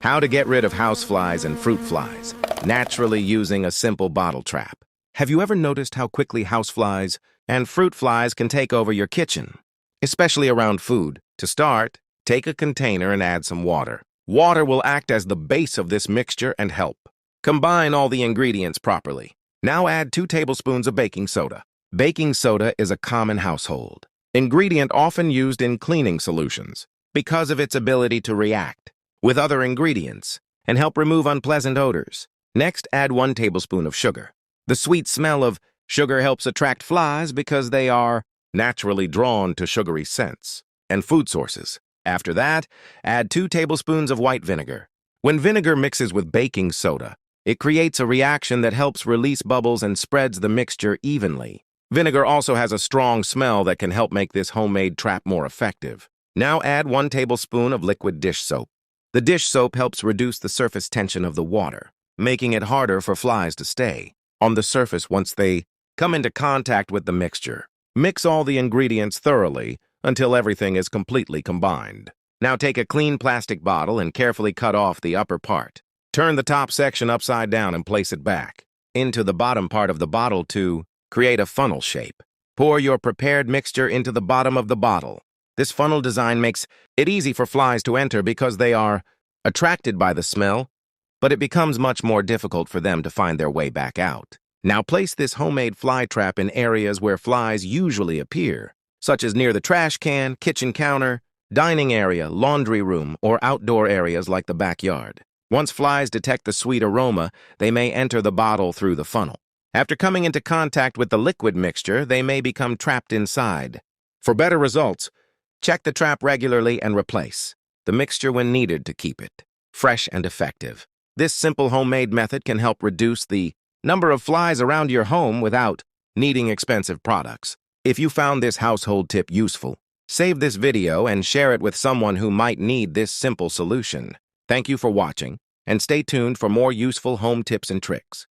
How to get rid of houseflies and fruit flies, naturally using a simple bottle trap. Have you ever noticed how quickly houseflies and fruit flies can take over your kitchen, especially around food? To start, take a container and add some water. Water will act as the base of this mixture and help. Combine all the ingredients properly. Now add 2 tablespoons of baking soda. Baking soda is a common household ingredient often used in cleaning solutions because of its ability to react with other ingredients and help remove unpleasant odors. Next, add 1 tablespoon of sugar. The sweet smell of sugar helps attract flies because they are naturally drawn to sugary scents and food sources. After that, add 2 tablespoons of white vinegar. When vinegar mixes with baking soda, it creates a reaction that helps release bubbles and spreads the mixture evenly. Vinegar also has a strong smell that can help make this homemade trap more effective. Now add 1 tablespoon of liquid dish soap. The dish soap helps reduce the surface tension of the water, making it harder for flies to stay on the surface once they come into contact with the mixture. Mix all the ingredients thoroughly until everything is completely combined. Now take a clean plastic bottle and carefully cut off the upper part. Turn the top section upside down and place it back into the bottom part of the bottle to create a funnel shape. Pour your prepared mixture into the bottom of the bottle. This funnel design makes it easy for flies to enter because they are attracted by the smell, but it becomes much more difficult for them to find their way back out. Now place this homemade fly trap in areas where flies usually appear, such as near the trash can, kitchen counter, dining area, laundry room, or outdoor areas like the backyard. Once flies detect the sweet aroma, they may enter the bottle through the funnel. After coming into contact with the liquid mixture, they may become trapped inside. For better results, check the trap regularly and replace the mixture when needed to keep it fresh and effective. This simple homemade method can help reduce the number of flies around your home without needing expensive products. If you found this household tip useful, save this video and share it with someone who might need this simple solution. Thank you for watching, and stay tuned for more useful home tips and tricks.